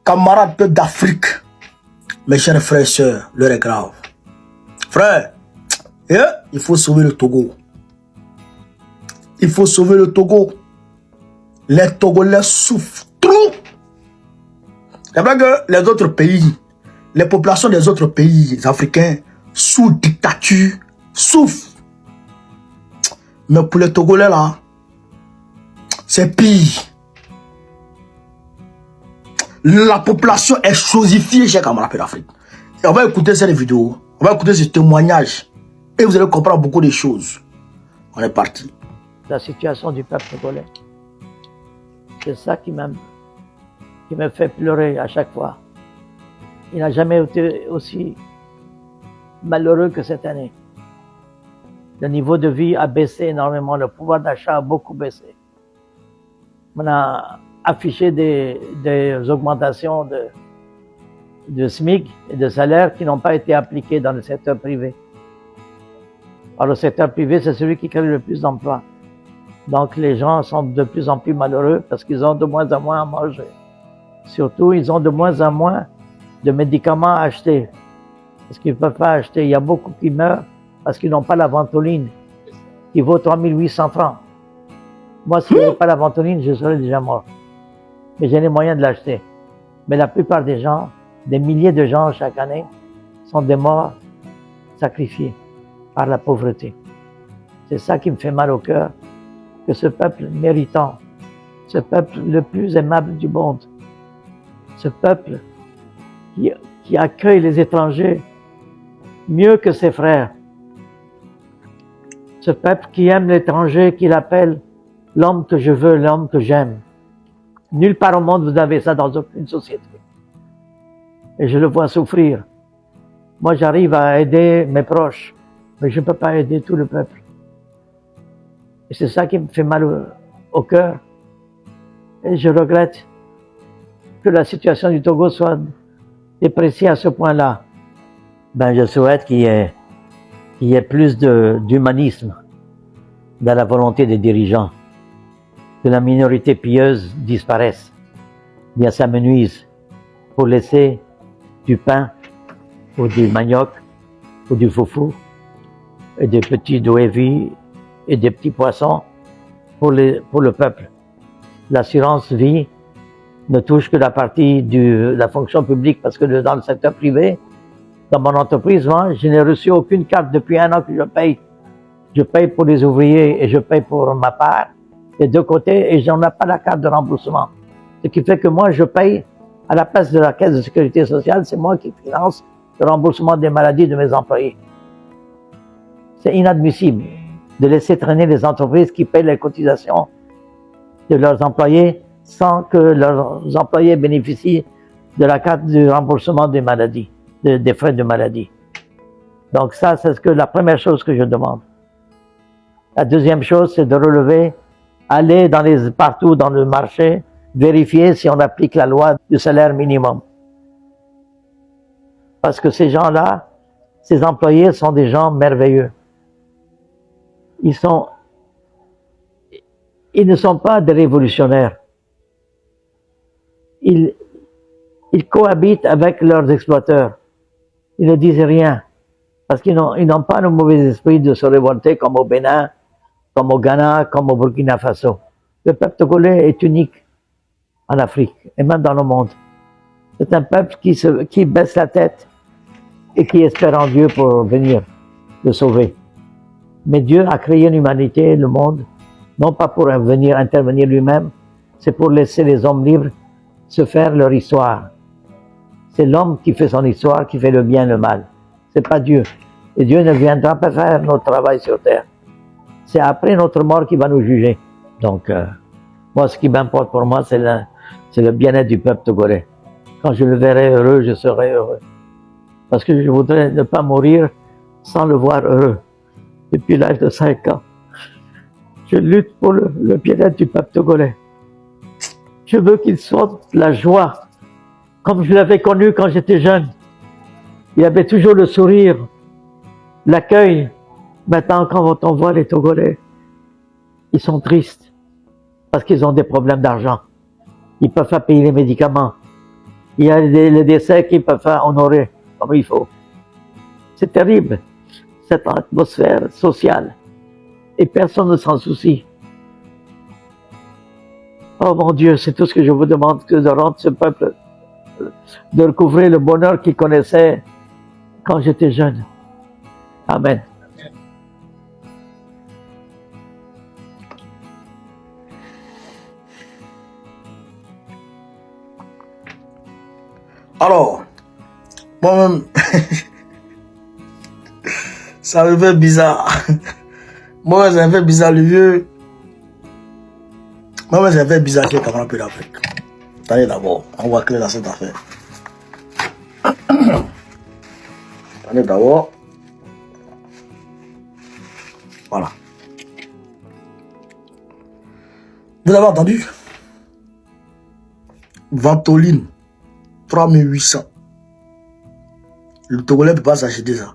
camarades d'Afrique, mes chers frères et sœurs, l'heure est grave. Frère, il faut sauver le Togo. Il faut sauver le Togo. Les Togolais souffrent trop. C'est vrai que les autres pays, les populations des autres pays africains, sous dictature, souffrent. Mais pour les Togolais là, c'est pire. La population est chosifiée, chers camarades d'Afrique. On va écouter cette vidéo, on va écouter ce témoignage et vous allez comprendre beaucoup de choses. On est parti. La situation du peuple togolais, c'est ça qui me fait pleurer à chaque fois. Il n'a jamais été aussi malheureux que cette année. Le niveau de vie a baissé énormément, le pouvoir d'achat a beaucoup baissé. On a affiché des augmentations de SMIC et de salaires qui n'ont pas été appliquées dans le secteur privé. Alors le secteur privé, c'est celui qui crée le plus d'emplois. Donc les gens sont de plus en plus malheureux parce qu'ils ont de moins en moins à manger. Surtout, ils ont de moins en moins de médicaments à acheter. Parce qu'ils ne peuvent pas acheter. Il y a beaucoup qui meurent parce qu'ils n'ont pas la ventoline qui vaut 3800 francs. Moi, si je n'avais pas la ventoline, je serais déjà mort. Mais j'ai les moyens de l'acheter. Mais la plupart des gens, des milliers de gens chaque année, sont des morts sacrifiés par la pauvreté. C'est ça qui me fait mal au cœur, que ce peuple méritant, ce peuple le plus aimable du monde, ce peuple qui accueille les étrangers mieux que ses frères, ce peuple qui aime l'étranger, qu'il appelle l'homme que je veux, l'homme que j'aime. Nulle part au monde vous avez ça dans aucune société. Et je le vois souffrir. Moi, j'arrive à aider mes proches, mais je ne peux pas aider tout le peuple. Et c'est ça qui me fait mal au cœur. Et je regrette que la situation du Togo soit dépréciée à ce point-là. Ben, je souhaite qu'il y ait plus d'humanisme dans la volonté des dirigeants, que la minorité pieuse disparaisse, bien s'amenuise pour laisser du pain ou du manioc ou du foufou et des petits douévis et des petits poissons pour le peuple. L'assurance vie ne touche que la partie de la fonction publique parce que dans le secteur privé, dans mon entreprise, moi, je n'ai reçu aucune carte depuis 1 an que je paye. Je paye pour les ouvriers et je paye pour ma part, des deux côtés, et je n'en ai pas la carte de remboursement. Ce qui fait que moi, je paye à la place de la caisse de sécurité sociale, c'est moi qui finance le remboursement des maladies de mes employés. C'est inadmissible de laisser traîner les entreprises qui payent les cotisations de leurs employés sans que leurs employés bénéficient de la carte de remboursement des maladies, des frais de maladie. Donc ça, c'est la première chose que je demande. La deuxième chose, c'est de relever, aller partout dans le marché, vérifier si on applique la loi du salaire minimum. Parce que ces gens-là, ces employés sont des gens merveilleux. Ils ne sont pas des révolutionnaires. Ils cohabitent avec leurs exploiteurs. Ils ne disent rien. Parce qu'ils n'ont pas le mauvais esprit de se révolter comme au Bénin, comme au Ghana, comme au Burkina Faso. Le peuple togolais est unique en Afrique et même dans le monde. C'est un peuple qui baisse la tête et qui espère en Dieu pour venir le sauver. Mais Dieu a créé l'humanité, le monde, non pas pour venir intervenir lui-même, c'est pour laisser les hommes libres se faire leur histoire. C'est l'homme qui fait son histoire, qui fait le bien et le mal. C'est pas Dieu. Et Dieu ne viendra pas faire notre travail sur terre. C'est après notre mort qu'il va nous juger. Donc, moi, ce qui m'importe pour moi, c'est le bien-être du peuple togolais. Quand je le verrai heureux, je serai heureux. Parce que je voudrais ne pas mourir sans le voir heureux. Depuis l'âge de 5 ans, je lutte pour le bien-être du peuple togolais. Je veux qu'il sorte la joie, comme je l'avais connu quand j'étais jeune. Il y avait toujours le sourire, l'accueil. Maintenant, quand on voit les Togolais, ils sont tristes parce qu'ils ont des problèmes d'argent. Ils ne peuvent pas payer les médicaments. Il y a les décès qui peuvent faire honorer comme il faut. C'est terrible, cette atmosphère sociale. Et personne ne s'en soucie. Oh mon Dieu, c'est tout ce que je vous demande, que de rendre ce peuple, de recouvrer le bonheur qu'il connaissait quand j'étais jeune. Amen. Alors, moi-même, ça me fait bizarre. Moi, ça me fait bizarre, le vieux. Moi, ça me fait bizarre qu'il y ait un peu d'Afrique. Attendez d'abord, on va clé dans cette affaire. Attendez d'abord. Voilà. Vous avez entendu? Ventoline, 3800. Le Togolais ne peut pas s'acheter ça.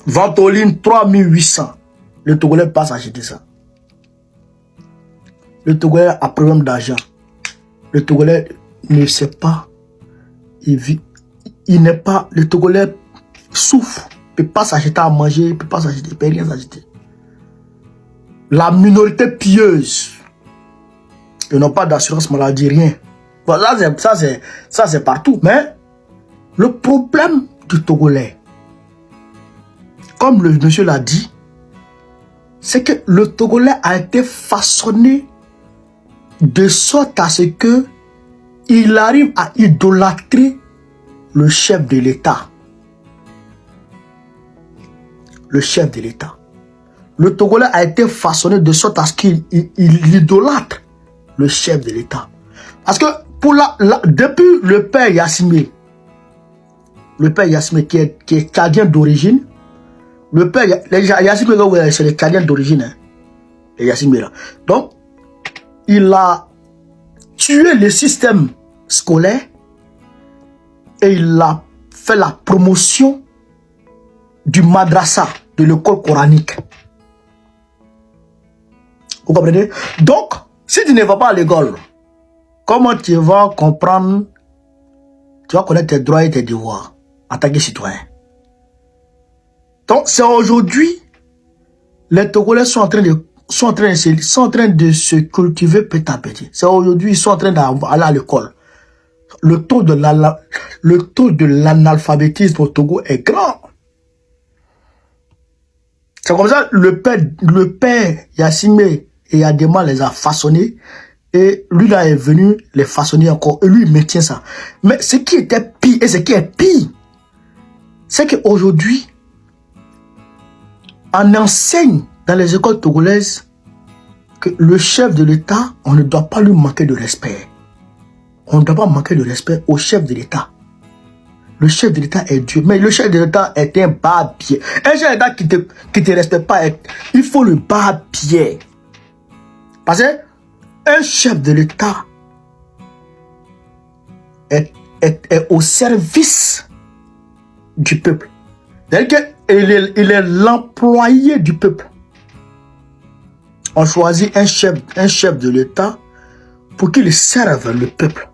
Ventoline, 3800. Le Togolais ne peut pas s'acheter ça. Le Togolais a problème d'argent. Le Togolais ne sait pas. Il vit. Il n'est pas. Le Togolais souffre. Il ne peut pas s'acheter à manger. Il ne peut pas s'acheter. Il ne peut rien s'acheter. La minorité pieuse. Ils n'ont pas d'assurance maladie, rien. Voilà, ça c'est partout. Mais le problème du Togolais, comme le monsieur l'a dit, c'est que le Togolais a été façonné de sorte à ce que il arrive à idolâtrer le chef de l'État. Le chef de l'État. Le Togolais a été façonné de sorte à ce qu'il idolâtre le chef de l'État. Parce que depuis le père Yassimé qui est tchadien d'origine, le père Yassimé, c'est les tchadiens d'origine, hein, les Yassimé là. Donc, il a tué le système scolaire et il a fait la promotion du madrasa, de l'école coranique. Vous comprenez? Donc, si tu ne vas pas à l'école, comment tu vas comprendre, tu vas connaître tes droits et tes devoirs en tant que citoyen? Donc, c'est aujourd'hui, les Togolais sont en train de se cultiver petit à petit. C'est aujourd'hui, ils sont en train d'aller à l'école. Le taux de l'analphabétisme au Togo est grand. C'est comme ça, le père Yassimé et Yadema les a façonnés. Et lui là est venu les façonner encore. Et lui il maintient ça. Mais ce qui était pire, et ce qui est pire, c'est qu'aujourd'hui, on enseigne dans les écoles togolaises que le chef de l'État, on ne doit pas lui manquer de respect. On ne doit pas manquer de respect au chef de l'État. Le chef de l'État est Dieu. Mais le chef de l'État est un barbier. Un chef de l'État qui te respecte pas, il faut le barbier. Parce que un chef de l'État est au service du peuple. C'est-à-dire qu'il est l'employé du peuple. On choisit un chef de l'État pour qu'il serve le peuple.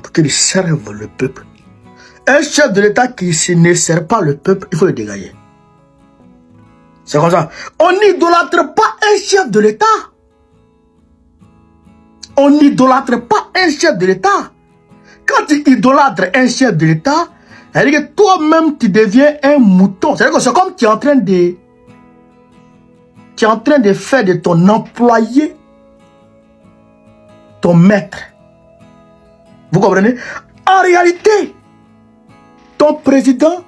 Pour qu'il serve le peuple. Un chef de l'État qui ne sert pas le peuple, il faut le dégager. C'est comme ça. On n'idolâtre pas un chef de l'État. On n'idolâtre pas un chef de l'État. Quand tu idolâtres un chef de l'État, c'est-à-dire que toi-même, tu deviens un mouton. C'est-à-dire que c'est comme tu es en train de faire de ton employé ton maître. Vous comprenez? En réalité, ton président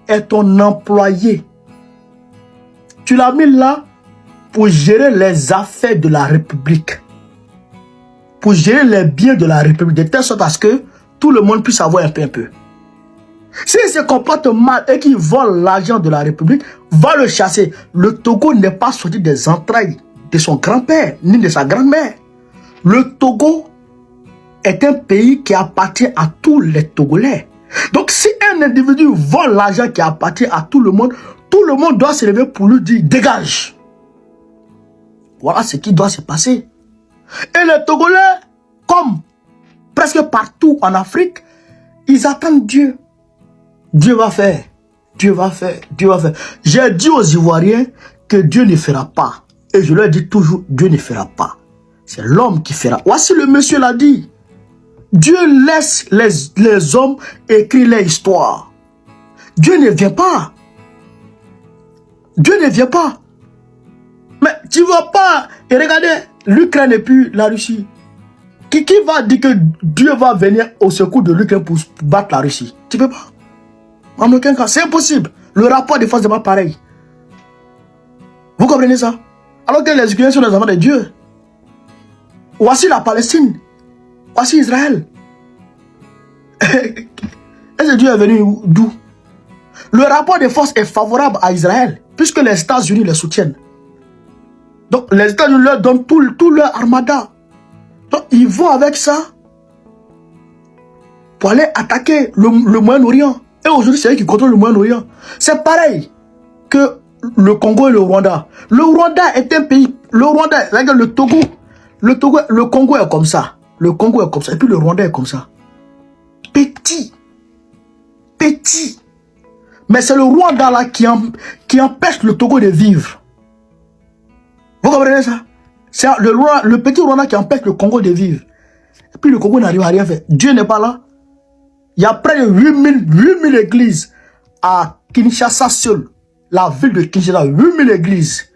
est ton employé. Tu l'as mis là pour gérer les affaires de la République. Pour gérer les biens de la République, de telle sorte à ce que tout le monde puisse avoir un peu. S'il se comporte mal et qu'il vole l'argent de la République, va le chasser. Le Togo n'est pas sorti des entrailles de son grand-père, ni de sa grand-mère. Le Togo est un pays qui appartient à tous les Togolais. Donc si un individu vole l'argent qui appartient à tout le monde doit se lever pour lui dire dégage. Voilà ce qui doit se passer. Et les Togolais, comme presque partout en Afrique, ils attendent Dieu. Dieu va faire. Dieu va faire. Dieu va faire. J'ai dit aux Ivoiriens que Dieu ne fera pas. Et je leur dis toujours, Dieu ne fera pas. C'est l'homme qui fera. Voici le monsieur l'a dit. Dieu laisse les hommes écrire leur histoire. Dieu ne vient pas. Dieu ne vient pas. Mais tu ne vois pas. Et regardez, l'Ukraine et puis la Russie. Qui va dire que Dieu va venir au secours de l'Ukraine pour battre la Russie? Tu ne peux pas. En aucun cas, c'est impossible. Le rapport de force n'est pas pareil. Vous comprenez ça? Alors que les Ukrainiens sont des enfants de Dieu. Voici la Palestine. Voici Israël. Est-ce que Dieu est venu d'où? Le rapport de force est favorable à Israël, puisque les États-Unis les soutiennent. Donc les États-Unis leur donnent tout leur armada. Donc ils vont avec ça pour aller attaquer le Moyen-Orient. Et aujourd'hui, c'est eux qui contrôlent le Moyen-Orient. C'est pareil que le Congo et le Rwanda. Le Rwanda est un pays... Le Rwanda, regarde le Togo. Le Congo est comme ça. Le Congo est comme ça. Et puis le Rwanda est comme ça. Petit. Petit. Mais c'est le Rwanda là qui empêche le Togo de vivre. Vous comprenez ça? C'est le petit Rwanda qui empêche le Congo de vivre. Et puis le Congo n'arrive à rien faire. Dieu n'est pas là. Il y a près de 8000 églises à Kinshasa seul. La ville de Kinshasa, 8000 églises.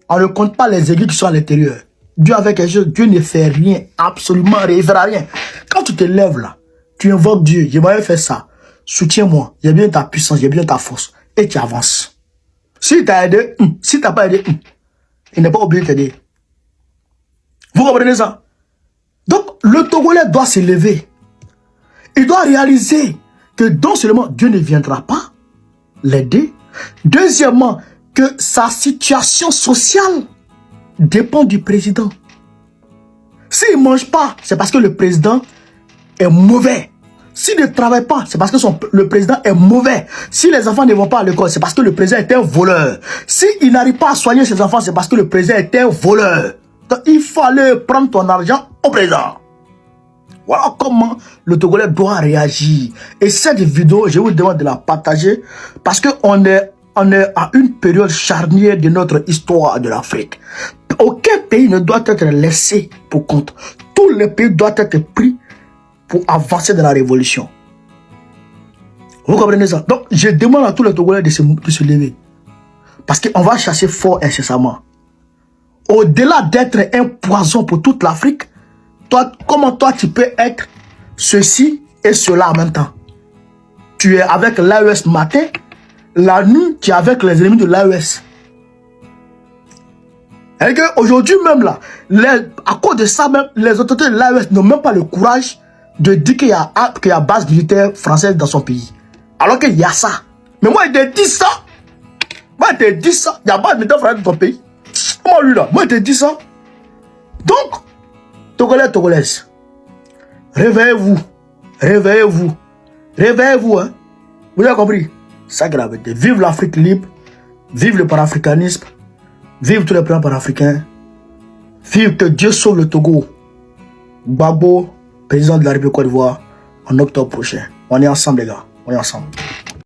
On ne compte pas les églises qui sont à l'intérieur. Dieu avec quelque chose, Dieu ne fait rien, absolument rien, il ne fera rien. Quand tu te lèves là, tu invoques Dieu, j'aimerais faire ça. Soutiens-moi, j'ai besoin de ta puissance, j'ai besoin de ta force. Et tu avances. Si tu as aidé, si tu n'as pas aidé, il n'est pas obligé de t'aider. Vous comprenez ça? Donc, le Togolais doit se lever. Il doit réaliser que non seulement Dieu ne viendra pas l'aider, deuxièmement, que sa situation sociale dépend du président. S'il ne mange pas, c'est parce que le président est mauvais. S'il ne travaille pas, c'est parce que le président est mauvais. Si les enfants ne vont pas à l'école, c'est parce que le président est un voleur. S'il n'arrive pas à soigner ses enfants, c'est parce que le président est un voleur. Donc il faut aller prendre ton argent au président. Voilà comment le Togolais doit réagir. Et cette vidéo, je vous demande de la partager parce qu'on est à une période charnière de notre histoire de l'Afrique. Aucun pays ne doit être laissé pour compte. Tous les pays doivent être pris pour avancer dans la révolution. Vous comprenez ça? Donc, je demande à tous les Togolais de se lever. Parce qu'on va chasser fort incessamment. Au-delà d'être un poison pour toute l'Afrique, comment toi tu peux être ceci et cela en même temps? Tu es avec l'AES matin, la nuit, tu es avec les ennemis de l'AES. Et qu'aujourd'hui même là, à cause de ça même, les autorités de l'AES n'ont même pas le courage de dire qu'il y a base militaire française dans son pays. Alors qu'il y a ça. Mais moi, il te dit ça. Moi, il te dit ça. Il y a base militaire française dans ton pays. Comment lui là? Moi, il te dit ça. Donc, Togolais, Togolaises, réveillez-vous. Réveillez-vous. Réveillez-vous. Hein? Vous avez compris? Ça gravité. Vive l'Afrique libre. Vive le panafricanisme. Vive tous les plans panafricains. Vive que Dieu sauve le Togo. Gbagbo, président de la République Côte d'Ivoire, en octobre prochain. On est ensemble, les gars. On est ensemble.